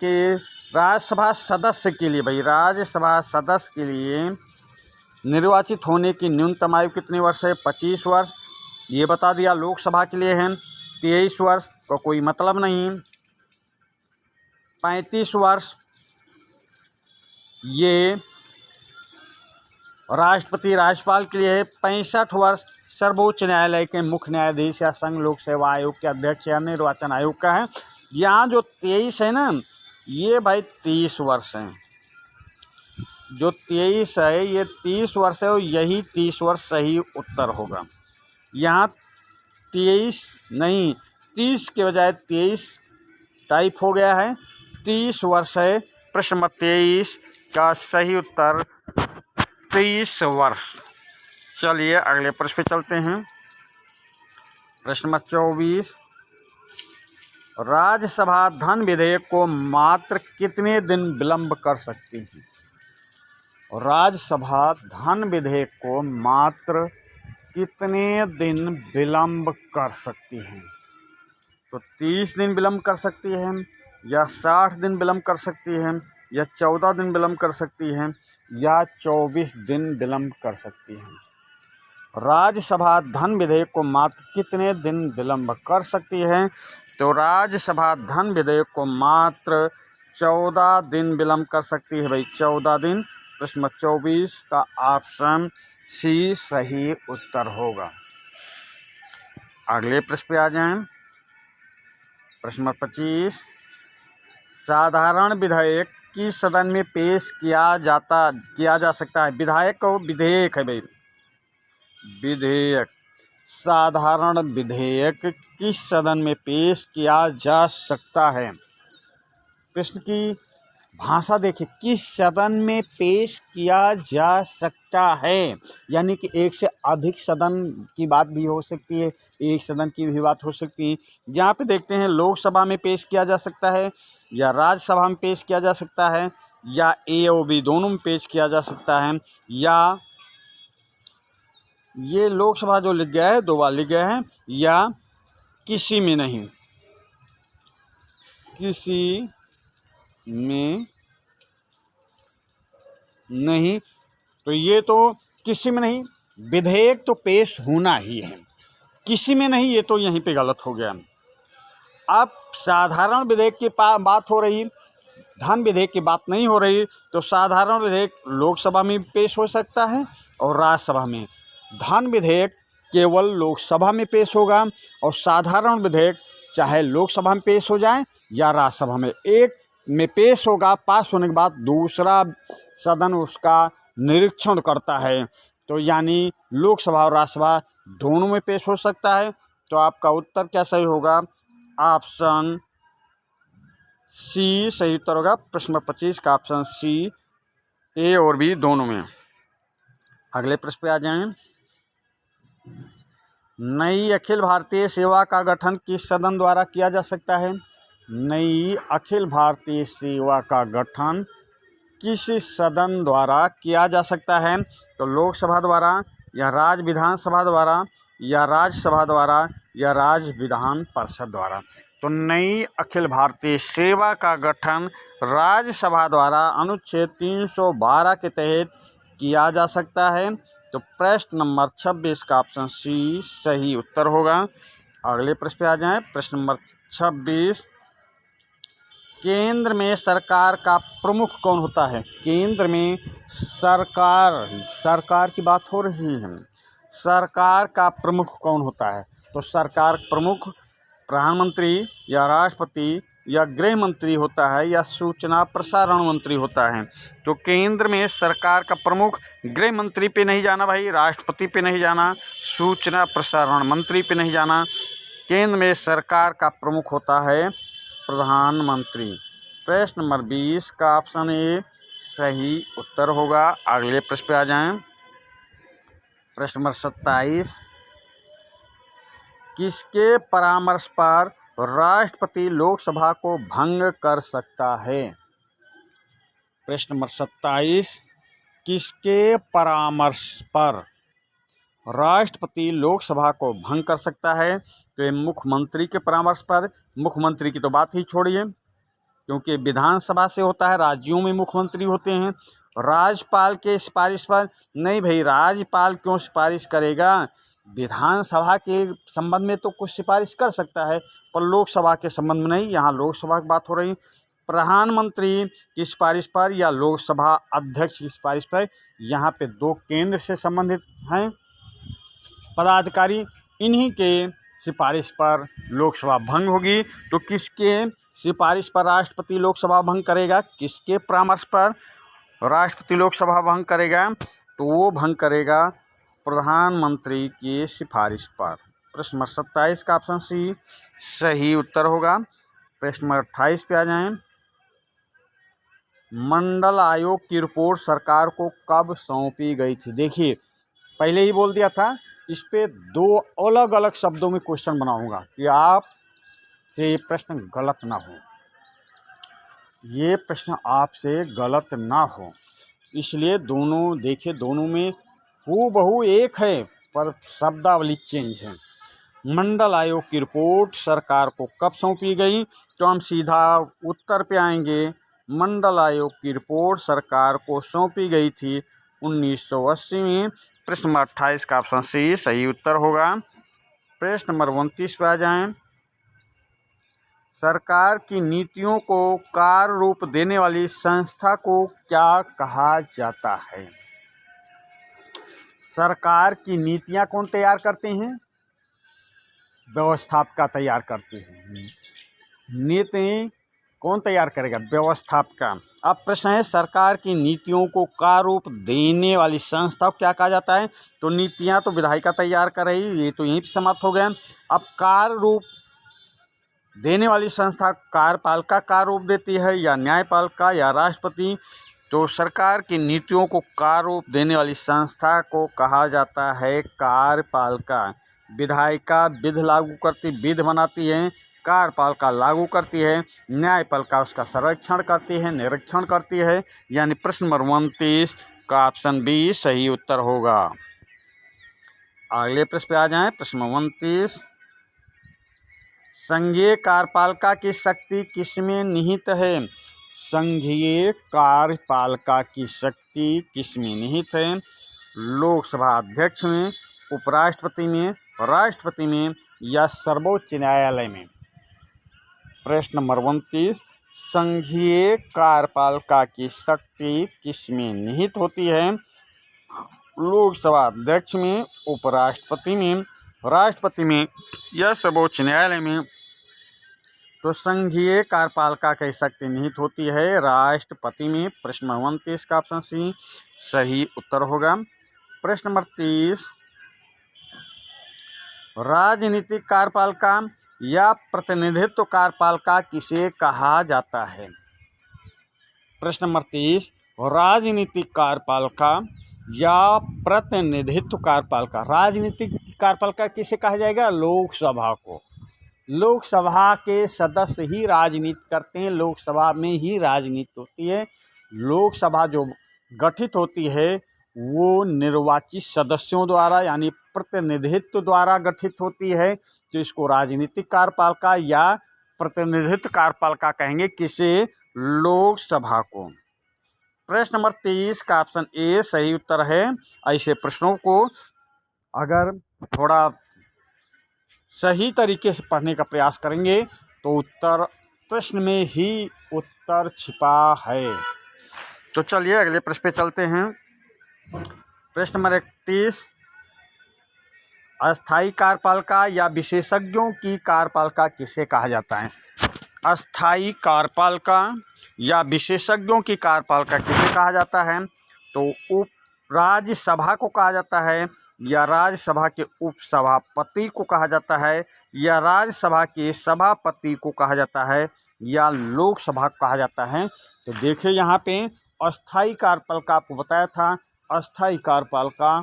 सदस्य के लिए राज्यसभा सदस्य के लिए निर्वाचित होने की न्यूनतम आयु कितनी वर्ष है? 25 वर्ष। ये बता दिया। लोकसभा के लिए है 23 वर्ष का कोई मतलब नहीं। 35 वर्ष ये राष्ट्रपति राज्यपाल के लिए है। 65 वर्ष सर्वोच्च न्यायालय के मुख्य न्यायाधीश या संघ लोक सेवा आयोग के अध्यक्ष या निर्वाचन आयोग का है। यहाँ जो 23 है ना, ये भाई 30 वर्ष है। जो 23 है ये 30 वर्ष है, और यही 30 वर्ष सही उत्तर होगा। यहाँ 23 नहीं, 30 के बजाय 23 टाइप हो गया है, 30 वर्ष है। प्रश्न नंबर 23 का सही उत्तर 30 वर्ष। चलिए अगले प्रश्न पे चलते हैं। प्रश्न नंबर 24, राज्यसभा धन विधेयक को मात्र कितने दिन विलंब कर सकती है? राज्यसभा धन विधेयक को मात्र कितने दिन विलंब कर सकती है? तो 30 दिन विलंब कर सकती है, या 60 दिन विलंब कर सकती है, या 14 दिन विलंब कर सकती है, या 24 दिन विलंब कर सकती है। राज्यसभा धन विधेयक को मात्र कितने दिन विलंब कर सकती है? तो राज्यसभा धन विधेयक को मात्र 14 दिन विलंब कर सकती है भाई, 14 दिन। प्रश्न नंबर 24 का ऑप्शन सी सही उत्तर होगा। अगले प्रश्न पे आ जाएं। प्रश्न नंबर 25, साधारण विधेयक किस सदन में पेश किया जा सकता है? विधायक को विधेयक है भाई, विधेयक। साधारण विधेयक किस सदन में पेश किया जा सकता है? प्रश्न की भाषा देखिए, किस सदन में पेश किया जा सकता है, यानी कि एक से अधिक सदन की बात भी हो सकती है, एक सदन की भी बात हो सकती है। यहाँ पे देखते हैं, लोकसभा में पेश किया जा सकता है, या राज्यसभा में पेश किया जा सकता है, या ए और बी दोनों में पेश किया जा सकता है, या ये लोकसभा जो लिख गया है 2 बार लिख गया है, या किसी में नहीं, किसी में नहीं, तो ये तो किसी में नहीं, विधेयक तो पेश होना ही है, किसी में नहीं, ये तो यहीं पे गलत हो गया। अब साधारण विधेयक की बात हो रही, धन विधेयक की बात नहीं हो रही, तो साधारण विधेयक लोकसभा में पेश हो सकता है और राज्यसभा में। धन विधेयक केवल लोकसभा में पेश होगा और साधारण विधेयक चाहे लोकसभा में पेश हो जाए या राज्यसभा में, एक में पेश होगा, पास होने के बाद दूसरा सदन उसका निरीक्षण करता है, तो यानी लोकसभा और राज्यसभा दोनों में पेश हो सकता है। तो आपका उत्तर क्या सही होगा? ऑप्शन सी सही उत्तर होगा। प्रश्न नंबर 25 का ऑप्शन सी, ए और बी दोनों में। अगले प्रश्न पे आ जाएं। नई अखिल भारतीय सेवा का गठन किस सदन द्वारा किया जा सकता है? नई अखिल भारतीय सेवा का गठन किस सदन द्वारा किया जा सकता है? तो लोकसभा द्वारा, या राज्य विधानसभा द्वारा, या राज्यसभा द्वारा, या राज्य विधान परिषद द्वारा। तो नई अखिल भारतीय सेवा का गठन राज्यसभा द्वारा अनुच्छेद 312 के तहत किया जा सकता है। तो प्रश्न नंबर 26 का ऑप्शन सी सही उत्तर होगा। अगले प्रश्न पे आ जाएं। प्रश्न नंबर 26, केंद्र में सरकार का प्रमुख कौन होता है? केंद्र में सरकार की बात हो रही है, सरकार का प्रमुख कौन होता है? तो सरकार प्रमुख प्रधानमंत्री, या राष्ट्रपति, या गृह मंत्री होता है, या सूचना प्रसारण मंत्री होता है? तो केंद्र में सरकार का प्रमुख गृह मंत्री पे नहीं जाना भाई, राष्ट्रपति पे नहीं जाना, सूचना प्रसारण मंत्री पे नहीं जाना, केंद्र में सरकार का प्रमुख होता है प्रधानमंत्री। प्रश्न नंबर 20 का ऑप्शन ए सही उत्तर होगा। अगले प्रश्न पे आ जाएं। प्रश्न नंबर 27, किसके परामर्श पर राष्ट्रपति लोकसभा को भंग कर सकता है? प्रश्न नंबर 27, किसके परामर्श पर राष्ट्रपति लोकसभा को भंग कर सकता है? तो ये मुख्यमंत्री के परामर्श पर। मुख्यमंत्री की तो बात ही छोड़िए, क्योंकि विधानसभा से होता है, राज्यों में मुख्यमंत्री होते हैं। राज्यपाल के सिफारिश पर नहीं भाई, राज्यपाल क्यों सिफारिश करेगा? विधानसभा के संबंध में तो कुछ सिफारिश कर सकता है, पर लोकसभा के संबंध में नहीं। यहाँ लोकसभा की बात हो रही, प्रधानमंत्री की सिफारिश पर या लोकसभा अध्यक्ष की सिफारिश पर। यहाँ पे 2 केंद्र से संबंधित हैं पदाधिकारी, इन्हीं के सिफारिश पर लोकसभा भंग होगी। तो किसके सिफारिश पर राष्ट्रपति लोकसभा भंग करेगा? किसके परामर्श पर राष्ट्रपति लोकसभा भंग करेगा? तो वो भंग करेगा प्रधानमंत्री की सिफारिश पर। प्रश्न नंबर 27 का ऑप्शन सी सही उत्तर होगा। प्रश्न नंबर 28 पे आ जाएं। मंडल आयोग की रिपोर्ट सरकार को कब सौंपी गई थी? देखिए, पहले ही बोल दिया था, इस पे 2 अलग अलग शब्दों में क्वेश्चन बनाऊंगा कि आप से ये प्रश्न गलत ना हो, ये प्रश्न आपसे गलत ना हो, इसलिए दोनों देखिए, दोनों में हूबहू एक है पर शब्दावली चेंज है। मंडल आयोग की रिपोर्ट सरकार को कब सौंपी गई? तो हम सीधा उत्तर पे आएंगे। मंडल आयोग की रिपोर्ट सरकार को सौंपी गई थी 1980 में। प्रश्न नंबर 28 का ऑप्शन सी सही उत्तर होगा। प्रश्न नंबर 29 पे आ जाएं। सरकार की नीतियों को कार्य रूप देने वाली संस्था को क्या कहा जाता है? सरकार की नीतियां कौन तैयार करते हैं? व्यवस्थापिका तैयार करते हैं। नीति कौन तैयार करेगा? व्यवस्थापिका। अब प्रश्न है, सरकार की नीतियों को कार्य रूप देने वाली संस्था को क्या कहा जाता है? तो नीतियां तो विधायिका तैयार कर रही, ये तो यहीं पर समाप्त हो गया। अब कार्य रूप देने वाली संस्था कार्यपालिका कार्य रूप देती है, या न्यायपालिका, या राष्ट्रपति? तो सरकार की नीतियों को कार्य रूप देने वाली संस्था को कहा जाता है कार्यपालिका। विधायिका विधि लागू करती, विधि बनाती है, कार्यपालिका लागू करती है, न्यायपालिका उसका संरक्षण करती है, निरीक्षण करती है। यानी प्रश्न नंबर 29 का ऑप्शन बी सही उत्तर होगा। अगले प्रश्न पे आ जाएं। प्रश्न 29, संघीय कार्यपालिका की शक्ति किसमें निहित है? संघीय कार्यपालिका की शक्ति किसमें निहित है? लोकसभा अध्यक्ष में, उपराष्ट्रपति में, राष्ट्रपति में या सर्वोच्च न्यायालय में? प्रश्न नंबर 29, संघीय कार्यपालिका की शक्ति किसमें निहित होती है? लोकसभा अध्यक्ष में, उपराष्ट्रपति में, राष्ट्रपति में या सर्वोच्च न्यायालय में? तो संघीय कार्यपालिका की शक्ति निहित होती है राष्ट्रपति में। प्रश्न नंबर 29 का ऑप्शन सी सही उत्तर होगा। प्रश्न नंबर 30, राजनीतिक कार्यपालिका या प्रतिनिधित्व कार्यपालिका किसे कहा जाता है? प्रश्न नंबर 30, राजनीतिक कार्यपालिका या प्रतिनिधित्व कार्यपालिका। राजनीतिक कार्यपालिका किसे कहा जाएगा? लोकसभा को। लोकसभा के सदस्य ही राजनीति करते हैं, लोकसभा में ही राजनीति होती है। लोकसभा जो गठित होती है वो निर्वाचित सदस्यों द्वारा यानी प्रतिनिधित्व द्वारा गठित होती है, तो इसको राजनीतिक कार्यपालिका या प्रतिनिधित्व कार्यपालिका कहेंगे। किसे? लोकसभा को। प्रश्न नंबर 30 का ऑप्शन ए सही उत्तर है। ऐसे प्रश्नों को अगर थोड़ा सही तरीके से पढ़ने का प्रयास करेंगे तो उत्तर प्रश्न में ही उत्तर छिपा है। तो चलिए अगले प्रश्न पे चलते हैं। प्रश्न नंबर 31, अस्थायी कार्यपालिका या विशेषज्ञों की कार्यपालिका किसे कहा जाता है? अस्थायी कार्यपालिका या विशेषज्ञों की कार्यपालिका किसे कहा जाता है? तो उप राज्यसभा को कहा जाता है, या राज्यसभा के उपसभापति को कहा जाता है, या राज्यसभा के सभापति को कहा जाता है, या लोकसभा को कहा जाता है? तो देखिए यहाँ पे अस्थायी कार्यपालिका आपको बताया था। अस्थायी कार्यपालिका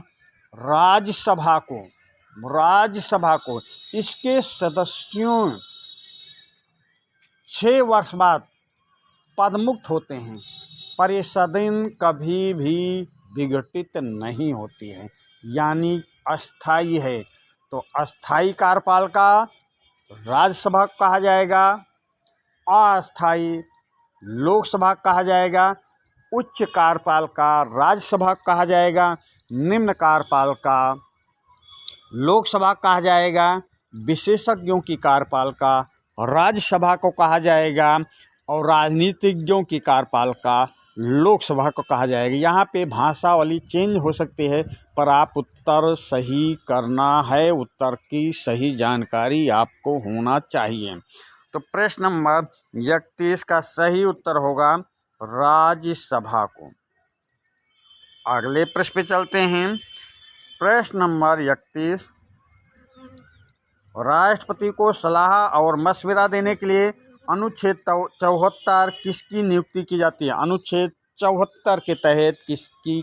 राज्यसभा को इसके सदस्यों 6 वर्ष बाद पदमुक्त होते हैं, पर ये सदन कभी भी विघटित नहीं होती है, यानी अस्थायी है। तो अस्थायी कार्यपालिका राज्यसभा को कहा जाएगा, अस्थायी लोकसभा कहा जाएगा, उच्च कार्यपालिका राज्यसभा कहा जाएगा, निम्न कार्यपालिका लोकसभा कहा जाएगा, विशेषज्ञों की कार्यपालिका राज्यसभा को कहा जाएगा और राजनीतिज्ञों की कार्यपालिका लोकसभा को कहा जाएगा। यहाँ पे भाषा वाली चेंज हो सकती है, पर आप उत्तर सही करना है, उत्तर की सही जानकारी आपको होना चाहिए। तो प्रश्न नंबर 31 का सही उत्तर होगा राज्यसभा को। अगले प्रश्न पे चलते हैं। प्रश्न नंबर 31, राष्ट्रपति को सलाह और मशविरा देने के लिए अनुच्छेद 74 किसकी नियुक्ति की जाती है? अनुच्छेद 74 के तहत किसकी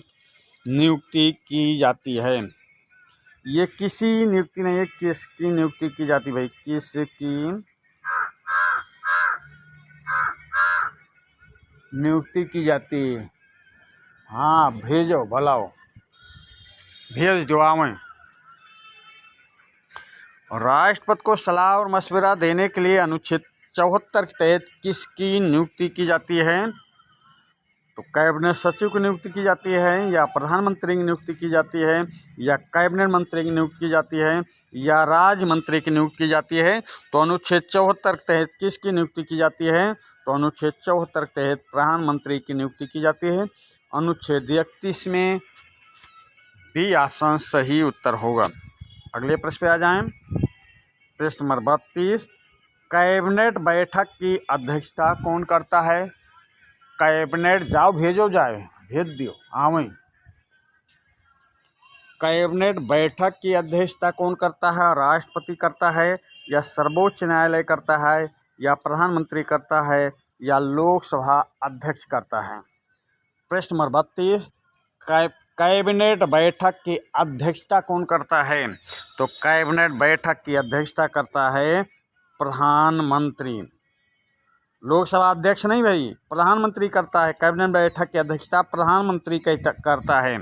नियुक्ति की जाती है? ये किसी नियुक्ति नहीं है, किसकी नियुक्ति की जाती भाई? किसकी नियुक्ति की जाती है? हाँ भेजो, भलाओ भेज दो आवें। राष्ट्रपति को सलाह और मशविरा देने के लिए अनुच्छेद 74 के तहत किसकी नियुक्ति की जाती है? तो कैबिनेट सचिव की नियुक्ति की जाती है, या प्रधानमंत्री की नियुक्ति की जाती है, या कैबिनेट मंत्री की नियुक्ति की जाती है, या राज्य मंत्री की नियुक्ति की जाती है? तो अनुच्छेद 74 के तहत किसकी नियुक्ति की जाती है? तो अनुच्छेद 74 के तहत प्रधानमंत्री की नियुक्ति की जाती है। अनुच्छेद 31 में बी ऑप्शन सही उत्तर होगा। अगले प्रश्न पे आ जाएं। प्रश्न नंबर 32, कैबिनेट बैठक की अध्यक्षता कौन करता है? कैबिनेट जाओ भेजो, जाए भेज दियो आवें। कैबिनेट बैठक की अध्यक्षता कौन करता है? राष्ट्रपति करता है, या सर्वोच्च न्यायालय करता है, या प्रधानमंत्री करता है, या लोकसभा अध्यक्ष करता है? प्रश्न नंबर 32, कैबिनेट बैठक की अध्यक्षता कौन करता है? तो कैबिनेट बैठक की अध्यक्षता करता है प्रधानमंत्री। लोकसभा अध्यक्ष नहीं भाई, प्रधानमंत्री करता है। कैबिनेट बैठक की अध्यक्षता प्रधानमंत्री करता है।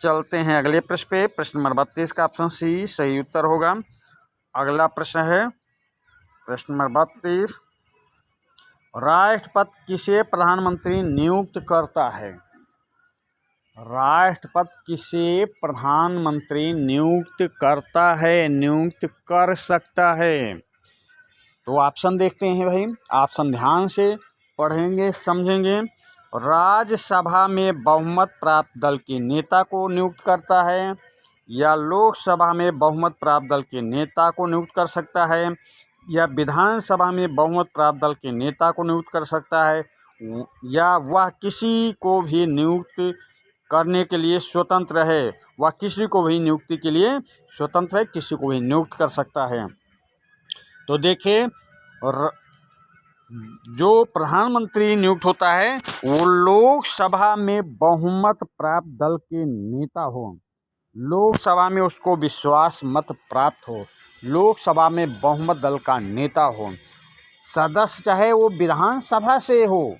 चलते हैं अगले प्रश्न पे। प्रश्न नंबर 32 का ऑप्शन सी सही उत्तर होगा। अगला प्रश्न है प्रश्न नंबर 32, राष्ट्रपति किसे प्रधानमंत्री नियुक्त करता है? राष्ट्रपति किसे प्रधानमंत्री नियुक्त करता है, नियुक्त कर सकता है? तो ऑप्शन देखते हैं भाई, ऑप्शन ध्यान से पढ़ेंगे समझेंगे। राज्यसभा में बहुमत प्राप्त दल के नेता को नियुक्त करता है, या लोकसभा में बहुमत प्राप्त दल के नेता को नियुक्त कर सकता है, या विधानसभा में बहुमत प्राप्त दल के नेता को नियुक्त कर सकता है, या वह किसी को भी नियुक्त करने के लिए स्वतंत्र है। वह किसी को भी नियुक्ति के लिए स्वतंत्र है, किसी को भी नियुक्त कर सकता है। तो देखिए, जो प्रधानमंत्री नियुक्त होता है वो लोकसभा में बहुमत प्राप्त दल के नेता हो, लोकसभा में उसको विश्वास मत प्राप्त हो, लोकसभा में बहुमत दल का नेता हो। सदस्य चाहे वो विधानसभा से हो,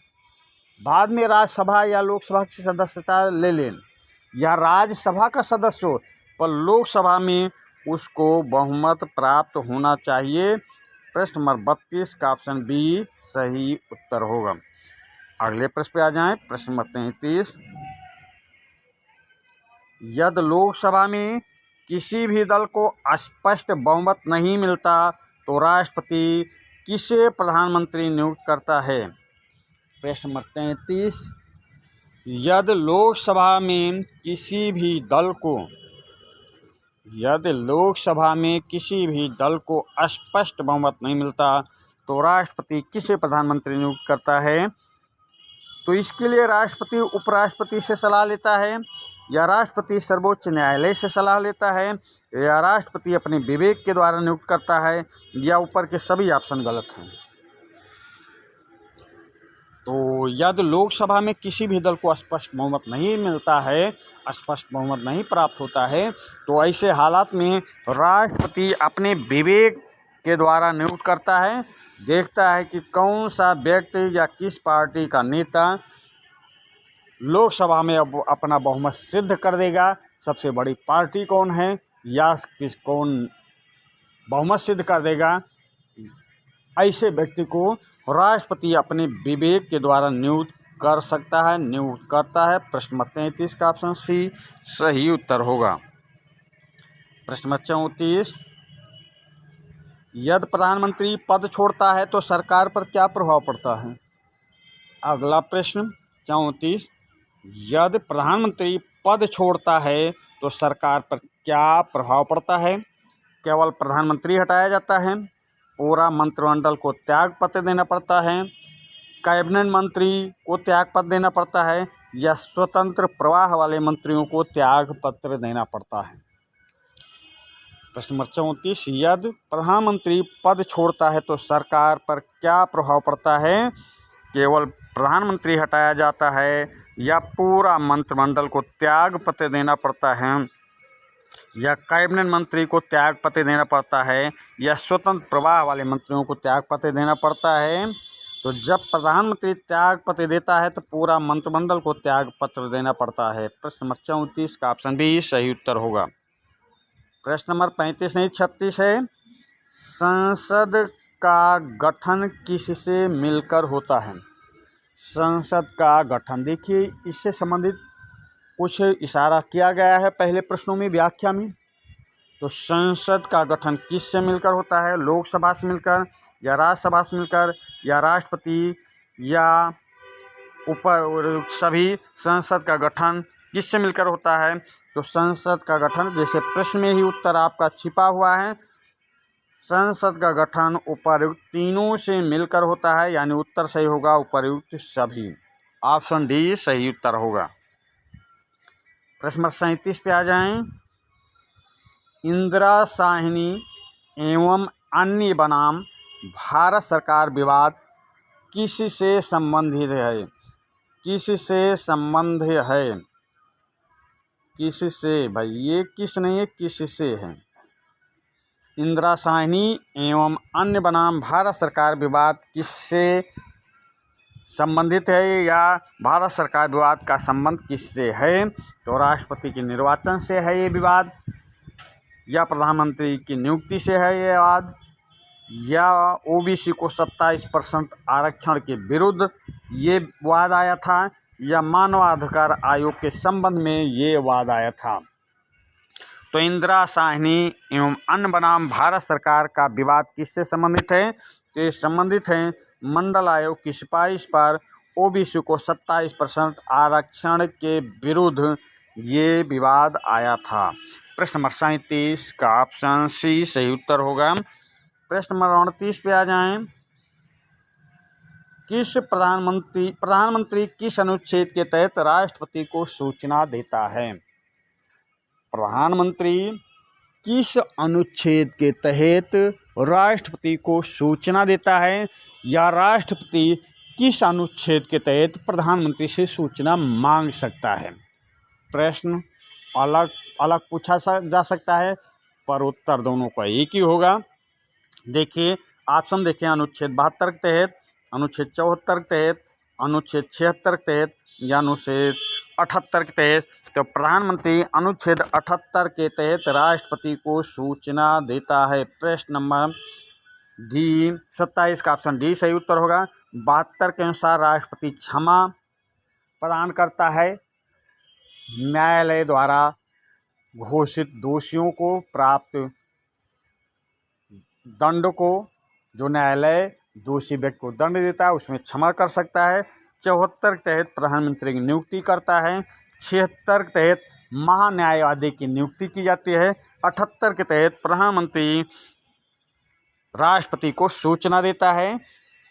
बाद में राज्यसभा या लोकसभा की सदस्यता ले लें, या राज्यसभा का सदस्य हो, पर लोकसभा में उसको बहुमत प्राप्त होना चाहिए। प्रश्न नंबर 32 का ऑप्शन बी सही उत्तर होगा। अगले प्रश्न पे आ जाएं। प्रश्न नंबर 33, यदि लोकसभा में किसी भी दल को स्पष्ट बहुमत नहीं मिलता तो राष्ट्रपति किसे प्रधानमंत्री नियुक्त करता है? प्रश्न नंबर 33, यदि लोकसभा में किसी भी दल को स्पष्ट बहुमत नहीं मिलता तो राष्ट्रपति किसे प्रधानमंत्री नियुक्त करता है? तो इसके लिए राष्ट्रपति उपराष्ट्रपति से सलाह लेता है, या राष्ट्रपति सर्वोच्च न्यायालय से सलाह लेता है, या राष्ट्रपति अपने विवेक के द्वारा नियुक्त करता है, या ऊपर के सभी ऑप्शन गलत हैं। तो यदि लोकसभा में किसी भी दल को स्पष्ट बहुमत नहीं मिलता है, स्पष्ट बहुमत नहीं प्राप्त होता है, तो ऐसे हालात में राष्ट्रपति अपने विवेक के द्वारा नियुक्त करता है, देखता है कि कौन सा व्यक्ति या किस पार्टी का नेता लोकसभा में अब अपना बहुमत सिद्ध कर देगा, सबसे बड़ी पार्टी कौन है, या कौन बहुमत सिद्ध कर देगा। ऐसे व्यक्ति को राष्ट्रपति अपने विवेक के द्वारा नियुक्त कर सकता है, नियुक्त करता है। प्रश्न नंबर 33 का ऑप्शन सी सही उत्तर होगा। प्रश्न नंबर 34, यदि प्रधानमंत्री पद छोड़ता है तो सरकार पर क्या प्रभाव पड़ता है? अगला प्रश्न 34, यदि प्रधानमंत्री पद छोड़ता है तो सरकार पर क्या प्रभाव पड़ता है? केवल प्रधानमंत्री हटाया जाता है, पूरा मंत्रिमंडल को त्याग पत्र देना पड़ता है, कैबिनेट मंत्री को त्याग पत्र देना पड़ता है, या स्वतंत्र प्रवाह वाले मंत्रियों को त्याग पत्र देना पड़ता है? प्रश्न नंबर 34, यदि प्रधानमंत्री पद छोड़ता है तो सरकार पर क्या प्रभाव पड़ता है? केवल प्रधानमंत्री हटाया जाता है, या पूरा मंत्रिमंडल को त्याग पत्र देना पड़ता है, या कैबिनेट मंत्री को त्याग पत्र देना पड़ता है, या स्वतंत्र प्रवाह वाले मंत्रियों को त्याग पत्र देना पड़ता है? तो जब प्रधानमंत्री त्याग पत्र देता है तो पूरा मंत्रिमंडल को त्याग पत्र देना पड़ता है। प्रश्न नंबर 34 का ऑप्शन बी सही उत्तर होगा। प्रश्न नंबर 35 नहीं 36 है, संसद का गठन किससे मिलकर होता है? संसद का गठन, देखिए इससे संबंधित कुछ इशारा किया गया है पहले प्रश्नों में, व्याख्या में। तो संसद का गठन किससे मिलकर होता है? लोकसभा से मिलकर, या राज्यसभा से मिलकर, या राष्ट्रपति, या ऊपर सभी? संसद का गठन किससे मिलकर होता है? तो संसद का गठन, जैसे प्रश्न में ही उत्तर आपका छिपा हुआ है, संसद का गठन उपर्युक्त तीनों से मिलकर होता है, यानी उत्तर सही होगा उपर्युक्त सभी। ऑप्शन डी सही उत्तर होगा। प्रश्न नंबर 37 पे आ जाएं। इंदिरा साहनी एवं अन्य बनाम भारत सरकार विवाद किससे संबंधित है? किससे संबंध है? किससे भाई, ये किस नहीं है, किससे है? इंदिरा साहनी एवं अन्य बनाम भारत सरकार विवाद किससे संबंधित है या भारत सरकार विवाद का संबंध किससे है? तो राष्ट्रपति के निर्वाचन से है ये विवाद, या प्रधानमंत्री की नियुक्ति से है ये विवाद, या ओबीसी को 27% आरक्षण के विरुद्ध ये वाद आया था, या मानवाधिकार आयोग के संबंध में ये वाद आया था। तो इंदिरा साहनी एवं अन्य बनाम भारत सरकार का विवाद किससे संबंधित है? तो ये संबंधित है मंडल आयोग की सिफारिश पर ओबीसी को 27% आरक्षण के विरुद्ध ये विवाद आया था। प्रश्न नंबर 37 का ऑप्शन सी सही उत्तर होगा। प्रश्न नंबर 38 पे आ जाएं। किस प्रधानमंत्री किस अनुच्छेद के तहत राष्ट्रपति को सूचना देता है? प्रधानमंत्री किस अनुच्छेद के तहत राष्ट्रपति को सूचना देता है, या राष्ट्रपति किस अनुच्छेद के तहत प्रधानमंत्री से सूचना मांग सकता है? प्रश्न अलग अलग पूछा जा सकता है, पर उत्तर दोनों का एक ही होगा। देखिए ऑप्शन देखिए, अनुच्छेद 72 के तहत, अनुच्छेद 74 के तहत, अनुच्छेद 76 के तहत या अनुच्छेद 78 के तहत। तो प्रधानमंत्री अनुच्छेद 78 के तहत राष्ट्रपति को सूचना देता है। प्रश्न नंबर डी 27 का ऑप्शन डी सही उत्तर होगा। 72 के अनुसार राष्ट्रपति क्षमा प्रदान करता है न्यायालय द्वारा घोषित दोषियों को प्राप्त दंड को, जो न्यायालय दोषी व्यक्ति को दंड देता है उसमें क्षमा कर सकता है। 74 के तहत प्रधानमंत्री की नियुक्ति करता है। 76 के तहत महान्यायवादी की नियुक्ति की जाती है। 78 के तहत प्रधानमंत्री राष्ट्रपति को सूचना देता है।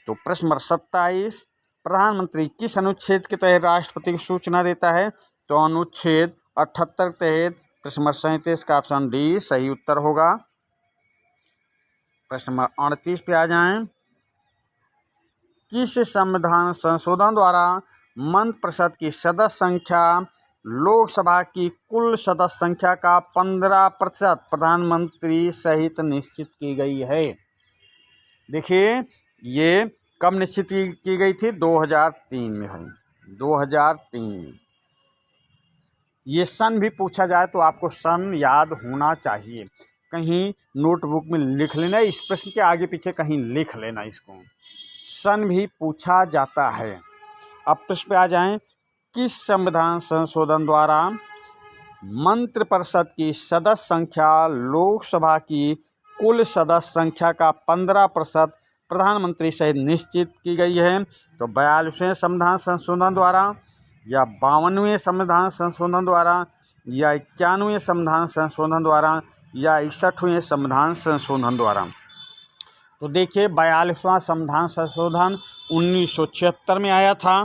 तो प्रश्न नंबर 27, प्रधानमंत्री किस अनुच्छेद के तहत राष्ट्रपति को सूचना देता है? तो अनुच्छेद 78 के तहत। प्रश्न नंबर 37 का ऑप्शन डी सही उत्तर होगा। प्रश्न नंबर 38 पे आ जाएं। किस संविधान संशोधन द्वारा मंत्रिपरिषद की सदस्य संख्या लोकसभा की कुल सदस्य संख्या का 15% प्रधानमंत्री सहित निश्चित की गई है? देखिए ये कब निश्चित की गई थी? 2003 में हुई, 2003 में। ये सन भी पूछा जाए तो आपको सन याद होना चाहिए, कहीं नोटबुक में लिख लेना, इस प्रश्न के आगे पीछे कहीं लिख लेना इसको, सन भी पूछा जाता है। अब प्रश्न पे आ जाएं। किस संविधान संशोधन द्वारा मंत्रिपरिषद की सदस्य संख्या लोकसभा की कुल सदस्य संख्या का 15% प्रधानमंत्री सहित निश्चित की गई है? तो 42वें संविधान संशोधन द्वारा, या 52वें संविधान संशोधन द्वारा, या 91वें संविधान संशोधन द्वारा, या 61वें संविधान संशोधन द्वारा। तो देखिए 42वां संविधान संशोधन 1976 में आया था,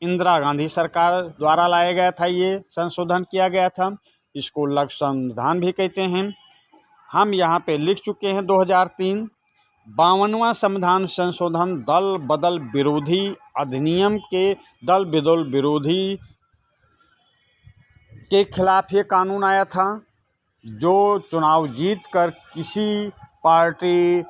इंदिरा गांधी सरकार द्वारा लाया गया था, ये संशोधन किया गया था, इसको लघु संविधान भी कहते हैं। हम यहाँ पे लिख चुके हैं 2003। 52वां संविधान संशोधन दल बदल विरोधी अधिनियम के दल बदल विरोधी के खिलाफ ये कानून आया था, जो चुनाव जीत कर किसी पार्टी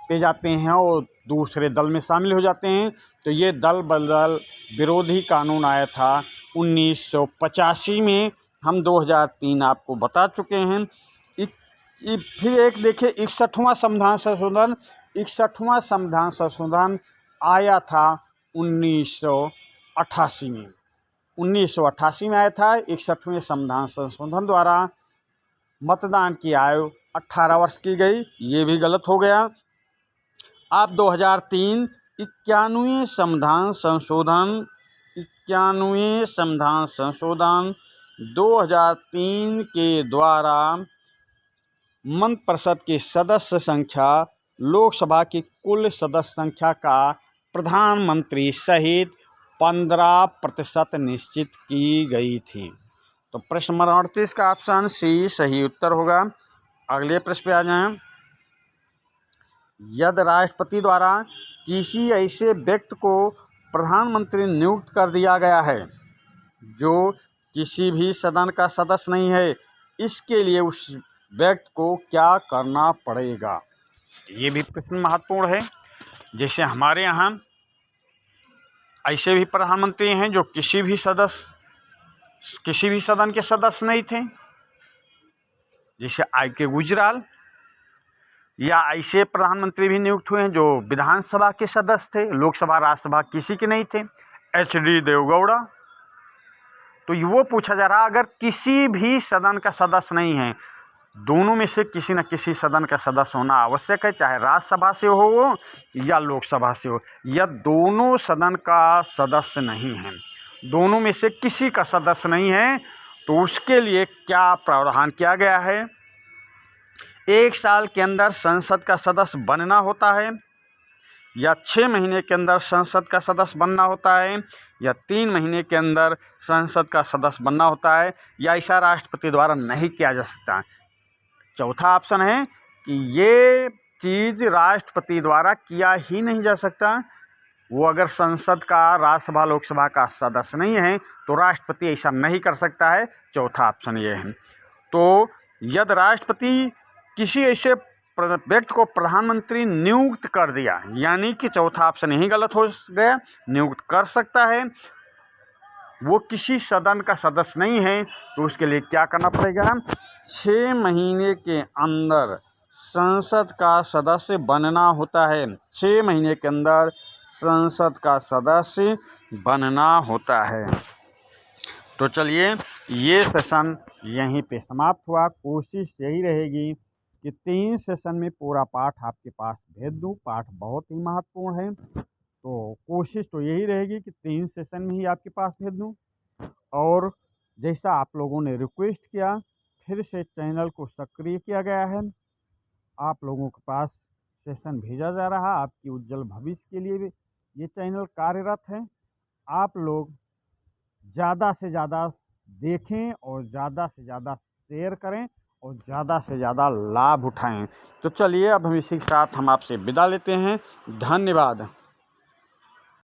पे जाते हैं और दूसरे दल में शामिल हो जाते हैं, तो ये दल बदल विरोधी कानून आया था 1985 में। हम 2003 आपको बता चुके हैं। फिर एक देखिए 61वां संविधान संशोधन, 61वां संविधान संशोधन आया था 1988 में, 1988 में आया था। 61वें संविधान संशोधन द्वारा मतदान की आयु 18 वर्ष की गई, ये भी गलत हो गया। अब 2003 91वें संविधान संशोधन, 91वें संविधान संशोधन 2003 के द्वारा मंत्रिपरिषद की सदस्य संख्या लोकसभा की कुल सदस्य संख्या का प्रधानमंत्री सहित 15% निश्चित की गई थी। तो प्रश्न नंबर 38 का ऑप्शन सी सही उत्तर होगा। अगले प्रश्न पे आ जाएं। यदि राष्ट्रपति द्वारा किसी ऐसे व्यक्ति को प्रधानमंत्री नियुक्त कर दिया गया है जो किसी भी सदन का सदस्य नहीं है, इसके लिए उस व्यक्ति को क्या करना पड़ेगा? ये भी प्रश्न महत्वपूर्ण है। जैसे हमारे यहाँ ऐसे भी प्रधानमंत्री हैं जो किसी भी सदन के सदस्य नहीं थे, जैसे I.K. गुजराल, या ऐसे प्रधानमंत्री भी नियुक्त हुए हैं जो विधानसभा के सदस्य थे, लोकसभा राज्यसभा किसी के नहीं थे, H.D. देवगौड़ा। तो वो पूछा जा रहा, अगर किसी भी सदन का सदस्य नहीं है, दोनों में से किसी न किसी सदन का सदस्य होना आवश्यक है, चाहे राज्यसभा से हो या लोकसभा से हो, या दोनों सदन का सदस्य नहीं है, दोनों में से किसी का सदस्य नहीं है, तो उसके लिए क्या प्रावधान किया गया है? 1 साल के अंदर संसद का सदस्य बनना होता है, या 6 महीने के अंदर संसद का सदस्य बनना होता है, या 3 महीने के अंदर संसद का सदस्य बनना होता है, या ऐसा राष्ट्रपति द्वारा नहीं किया जा सकता। चौथा ऑप्शन है कि ये चीज़ राष्ट्रपति द्वारा किया ही नहीं जा सकता। वो अगर संसद का, राज्यसभा लोकसभा का सदस्य नहीं है तो राष्ट्रपति ऐसा नहीं कर सकता है। चौथा ऑप्शन ये है। तो यदि राष्ट्रपति किसी ऐसे व्यक्ति को प्रधानमंत्री नियुक्त कर दिया, यानी कि चौथा ऑप्शन यही गलत हो गया, नियुक्त कर सकता है, वो किसी सदन का सदस्य नहीं है, तो उसके लिए क्या करना पड़ेगा? 6 महीने के अंदर संसद का सदस्य बनना होता है। 6 महीने के अंदर संसद का सदस्य बनना होता है। तो चलिए, ये सेशन यहीं पे समाप्त हुआ। कोशिश यही रहेगी कि 3 सेशन में पूरा पाठ आपके पास भेज दूँ। पाठ बहुत ही महत्वपूर्ण है, तो कोशिश तो यही रहेगी कि 3 सेशन में ही आपके पास भेज दूँ। और जैसा आप लोगों ने रिक्वेस्ट किया, फिर से चैनल को सक्रिय किया गया है। आप लोगों के पास सेशन भेजा जा रहा। आपकी उज्जवल भविष्य के लिए भी ये चैनल कार्यरत है। आप लोग ज़्यादा से ज़्यादा देखें और ज़्यादा से ज़्यादा शेयर करें और ज़्यादा से ज़्यादा लाभ उठाएं। तो चलिए, अब हम इसी के साथ हम आपसे विदा लेते हैं। धन्यवाद।